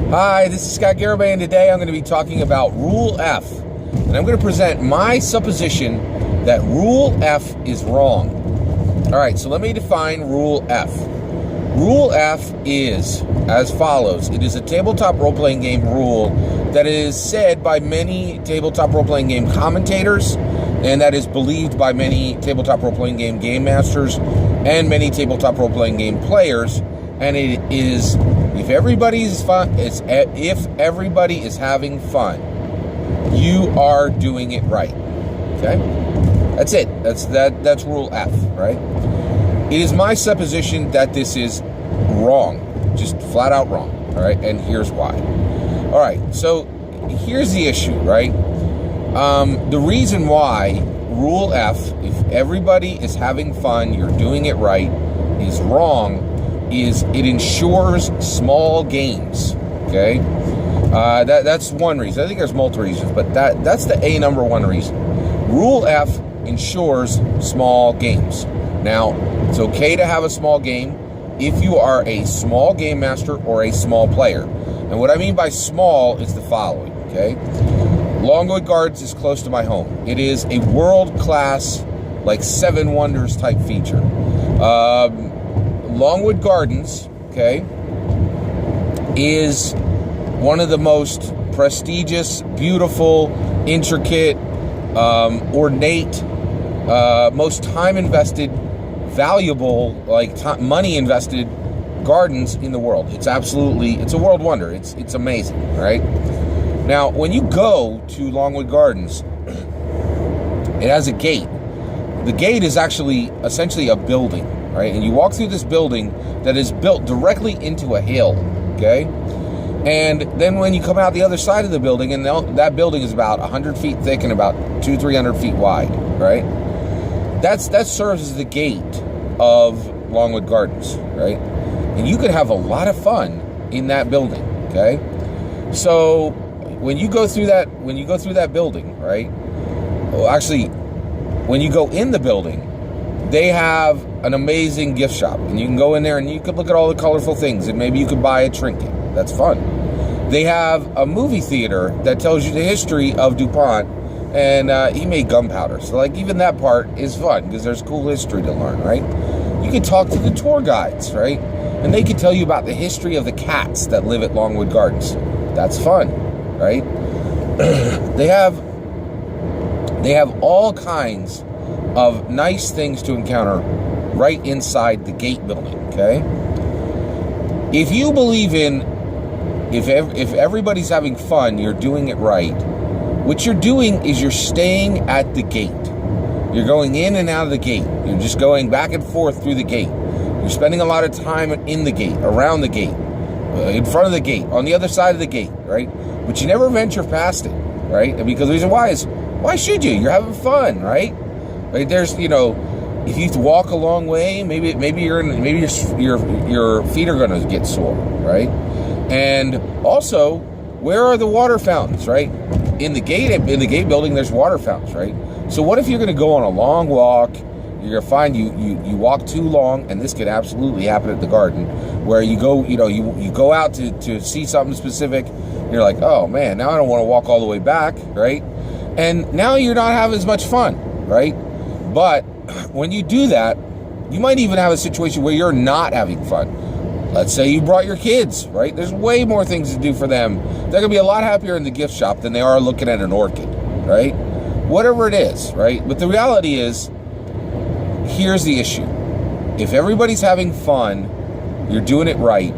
Hi, this is Scott Garibay, and today I'm going to be talking about Rule F. And I'm going to present my supposition that Rule F is wrong. Alright, so let me define Rule F. Rule F is as follows. It is a tabletop role-playing game rule that is said by many tabletop role-playing game commentators, and that is believed by many tabletop role-playing game masters and many tabletop role-playing game players. And it is, if everybody is having fun, you are doing it right. Okay? That's it. That's Rule F, right? It is my supposition that this is wrong. Just flat out wrong. All right? And here's why. All right. So here's the issue, right? The reason why Rule F, if everybody is having fun, you're doing it right, is wrong, is it ensures small games. Okay? That's one reason. I think there's multiple reasons, but that's the number one reason. Rule F ensures small games. Now, it's okay to have a small game if you are a small game master or a small player. And what I mean by small is the following, okay? Longwood Gardens is close to my home. It is a world-class, like Seven Wonders type feature. Longwood Gardens, okay, is one of the most prestigious, beautiful, intricate, ornate, most time invested, valuable, like money invested gardens in the world. It's a world wonder. It's amazing, right? Now, when you go to Longwood Gardens, it has a gate. The gate is actually essentially a building, right? And you walk through this building that is built directly into a hill, okay? And then when you come out the other side of the building, and that building is about 100 feet thick and about 200-300 feet wide, right? That serves as the gate of Longwood Gardens, right? And you could have a lot of fun in that building, okay? So when you go through that building, right? Well, actually, when you go in the building, they have an amazing gift shop, and you can go in there and you could look at all the colorful things, and maybe you could buy a trinket. That's fun. They have a movie theater that tells you the history of DuPont, and he made gunpowder. So, like, even that part is fun because there's cool history to learn, right? You can talk to the tour guides, right? And they can tell you about the history of the cats that live at Longwood Gardens. That's fun, right? They have all kinds of nice things to encounter right inside the gate building, okay? If you believe in, if everybody's having fun, you're doing it right, what you're doing is you're staying at the gate. You're going in and out of the gate. You're just going back and forth through the gate. You're spending a lot of time in the gate, around the gate, in front of the gate, on the other side of the gate, right? But you never venture past it, right? And because the reason why is, why should you? You're having fun, right? Like there's, if you walk a long way, maybe your feet are going to get sore, right? And also, where are the water fountains, right? In the gate building, there's water fountains, right? So what if you're going to go on a long walk? You're going to find you walk too long, and this could absolutely happen at the garden, where you go, you go out to see something specific. And you're like, oh man, now I don't want to walk all the way back, right? And now you're not having as much fun, right? But when you do that, you might even have a situation where you're not having fun. Let's say you brought your kids, right? There's way more things to do for them. They're going to be a lot happier in the gift shop than they are looking at an orchid, right? Whatever it is, right? But the reality is, here's the issue. If everybody's having fun, you're doing it right,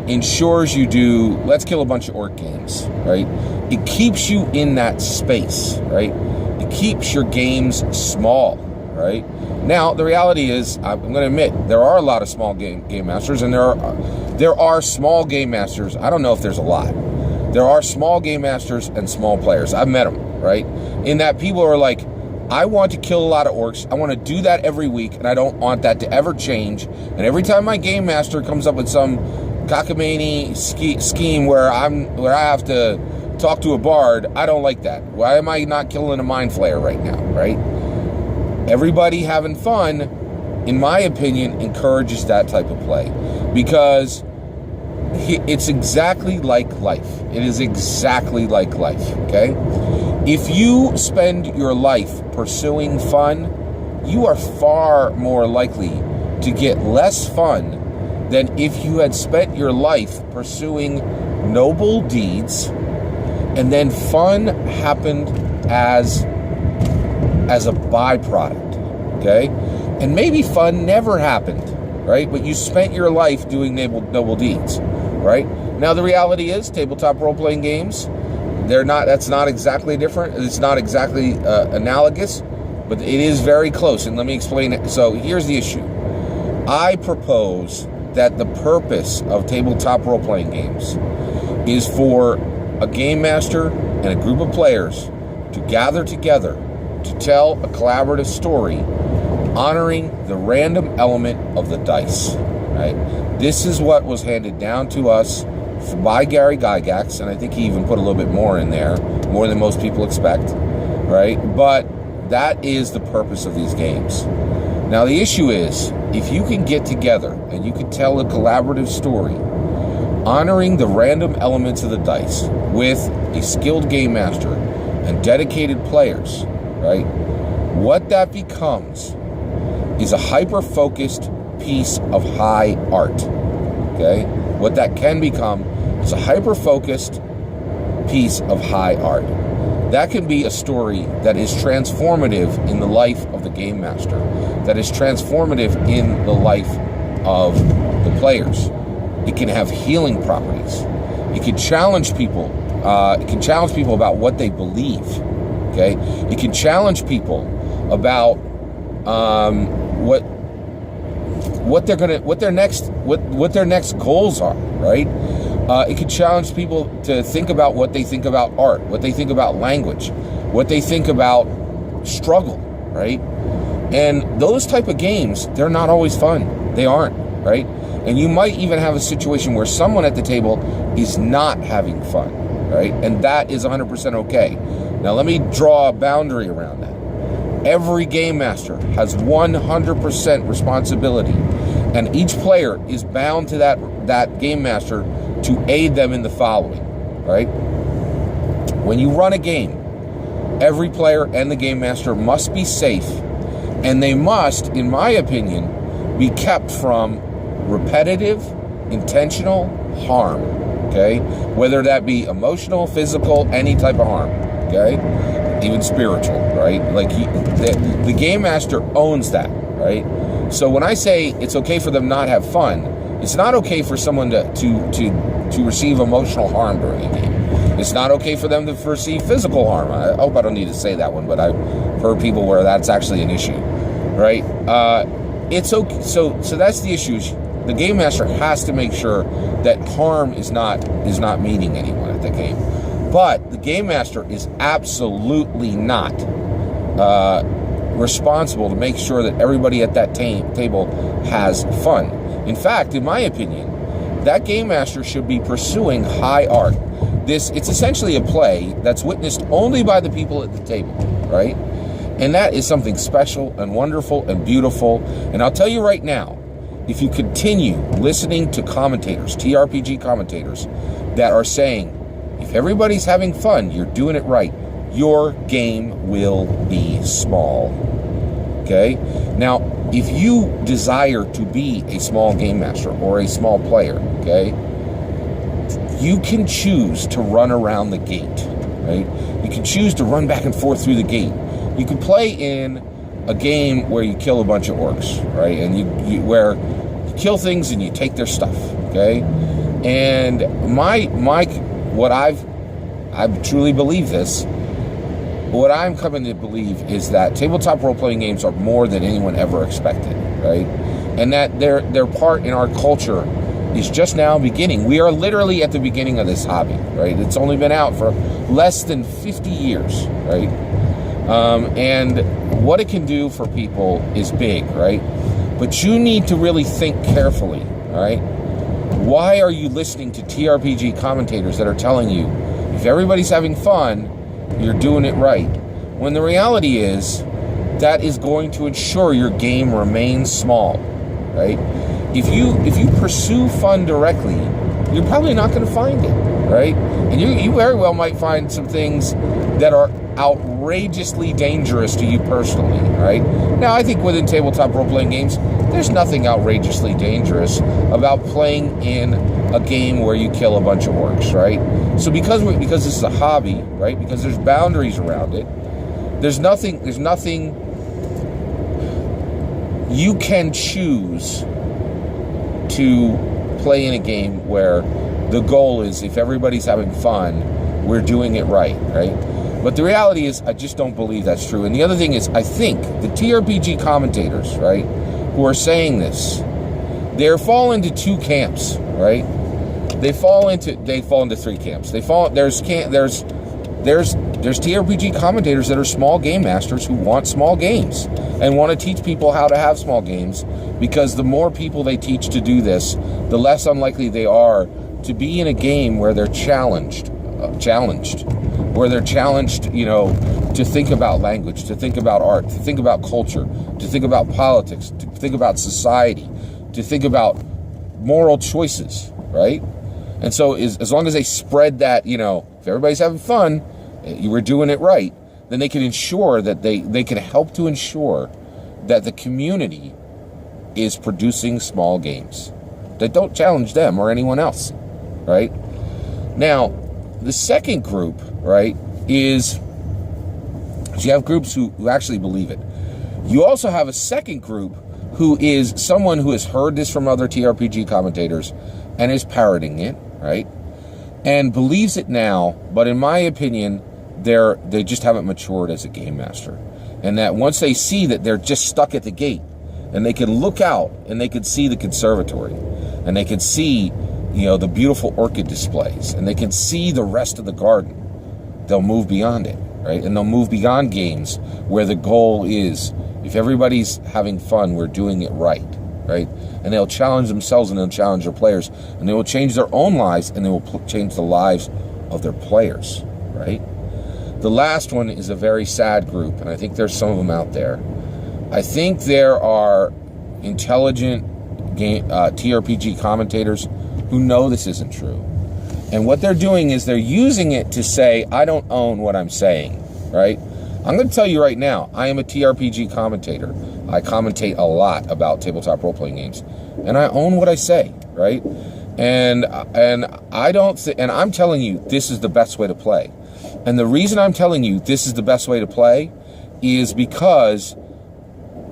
ensures you do, let's kill a bunch of orc games, right? It keeps you in that space, right? It keeps your games small, right? Now, the reality is, I'm going to admit, there are a lot of small game masters, and there are small game masters. I don't know if there's a lot. There are small game masters and small players. I've met them, right? In that people are like, I want to kill a lot of orcs. I want to do that every week, and I don't want that to ever change. And every time my game master comes up with some cockamamie scheme where I have to talk to a bard, I don't like that. Why am I not killing a mind flayer right now, right? Everybody having fun, in my opinion, encourages that type of play. Because It's exactly like life. It is exactly like life, okay? If you spend your life pursuing fun, you are far more likely to get less fun than if you had spent your life pursuing noble deeds and then fun happened as a byproduct, okay? And maybe fun never happened, right? But you spent your life doing noble deeds, right? Now, the reality is tabletop role-playing games, that's not exactly different. It's not exactly analogous, but it is very close. And let me explain it. So here's the issue. I propose that the purpose of tabletop role-playing games is for a game master and a group of players to gather together to tell a collaborative story honoring the random element of the dice, right? This is what was handed down to us by Gary Gygax, and I think he even put a little bit more in there, more than most people expect, right? But that is the purpose of these games. Now, the issue is, if you can get together and you can tell a collaborative story honoring the random elements of the dice with a skilled game master and dedicated players, right? What that becomes is a hyper-focused piece of high art, okay? What that can become is a hyper-focused piece of high art. That can be a story that is transformative in the life of the game master, that is transformative in the life of the players. It can have healing properties. It can challenge people. It can challenge people about what they believe. Okay, it can challenge people about what their next goals are. Right. It can challenge people to think about what they think about art, what they think about language, what they think about struggle. Right. And those type of games, they're not always fun. They aren't. Right. And you might even have a situation where someone at the table is not having fun, right? And that is 100% okay. Now, let me draw a boundary around that. Every game master has 100% responsibility, and each player is bound to that game master to aid them in the following, right? When you run a game, every player and the game master must be safe, and they must, in my opinion, be kept from repetitive, intentional harm, okay? Whether that be emotional, physical, any type of harm, okay? Even spiritual, right? Like the game master owns that, right? So when I say it's okay for them not have fun, it's not okay for someone to receive emotional harm during a game. It's not okay for them to receive physical harm. I hope I don't need to say that one, but I've heard people where that's actually an issue, right? It's okay. So that's the issue. The game master has to make sure that harm is not meeting anyone at the game. But the game master is absolutely not responsible to make sure that everybody at that table has fun. In fact, in my opinion, that game master should be pursuing high art. It's essentially a play that's witnessed only by the people at the table, right? And that is something special and wonderful and beautiful. And I'll tell you right now, if you continue listening to commentators, TRPG commentators, that are saying, if everybody's having fun, you're doing it right, your game will be small. Okay? Now, if you desire to be a small game master or a small player, okay, you can choose to run around the gate, right? You can choose to run back and forth through the gate. You can play in a game where you kill a bunch of orcs, right? And where you kill things and you take their stuff, okay? And I truly believe this. What I'm coming to believe is that tabletop role-playing games are more than anyone ever expected, right? And that their part in our culture is just now beginning. We are literally at the beginning of this hobby, right? It's only been out for less than 50 years, right? And what it can do for people is big, right? But you need to really think carefully, all right? Why are you listening to TRPG commentators that are telling you, if everybody's having fun, you're doing it right? When the reality is, that is going to ensure your game remains small, right? If you pursue fun directly, you're probably not going to find it, right? And you very well might find some things that are outrageously dangerous to you personally, right? Now, I think within tabletop role-playing games, there's nothing outrageously dangerous about playing in a game where you kill a bunch of orcs, right? So because this is a hobby, right? Because there's boundaries around it, there's nothing you can choose to play in a game where the goal is, if everybody's having fun, we're doing it right? But the reality is, I just don't believe that's true. And the other thing is, I think the TRPG commentators, right, who are saying this, they fall into two camps, right? They fall into three camps. There's TRPG commentators that are small game masters who want small games and want to teach people how to have small games, because the more people they teach to do this, the less unlikely they are to be in a game where they're challenged, where they're challenged, to think about language, to think about art, to think about culture, to think about politics, to think about society, to think about moral choices, right? And so as long as they spread that, if everybody's having fun, you were doing it right, then they can ensure that they can help to ensure that the community is producing small games that don't challenge them or anyone else, right? Now, the second group, right, is you have groups who actually believe it. You also have a second group who is someone who has heard this from other TRPG commentators and is parroting it, right, and believes it now, but in my opinion, they just haven't matured as a game master. And that once they see that they're just stuck at the gate, and they can look out and they can see the conservatory, and they can see, the beautiful orchid displays, and they can see the rest of the garden, they'll move beyond it, right? And they'll move beyond games where the goal is, if everybody's having fun, we're doing it right? And they'll challenge themselves, and they'll challenge their players, and they will change their own lives, and they will change the lives of their players, right? The last one is a very sad group, and I think there's some of them out there. I think there are intelligent TRPG commentators who know this isn't true. And what they're doing is they're using it to say, I don't own what I'm saying, right? I'm going to tell you right now, I am a TRPG commentator. I commentate a lot about tabletop role-playing games, and I own what I say, right? And I'm telling you, this is the best way to play. And the reason I'm telling you this is the best way to play is because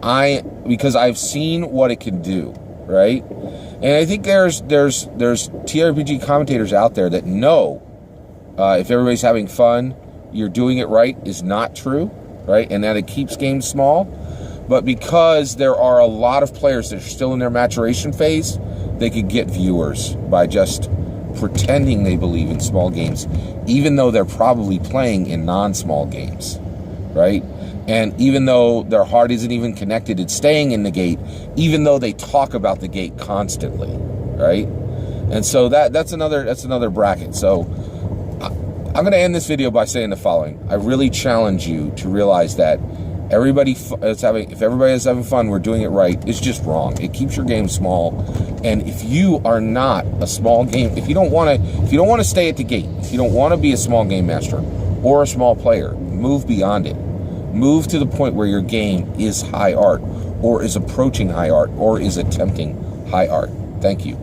I've seen what it can do, right? And I think there's TRPG commentators out there that know if everybody's having fun, you're doing it right is not true, right? And that it keeps games small. But because there are a lot of players that are still in their maturation phase, they could get viewers by just pretending they believe in small games, even though they're probably playing in non-small games, right? And even though their heart isn't even connected, it's staying in the gate, even though they talk about the gate constantly, right? And so that's another bracket. So I'm going to end this video by saying the following. I really challenge you to realize that if everybody is having fun, we're doing it right. It's just wrong. It keeps your game small. And if you are not a small game, if you don't want to stay at the gate, if you don't want to be a small game master or a small player, move beyond it. Move to the point where your game is high art, or is approaching high art, or is attempting high art. Thank you.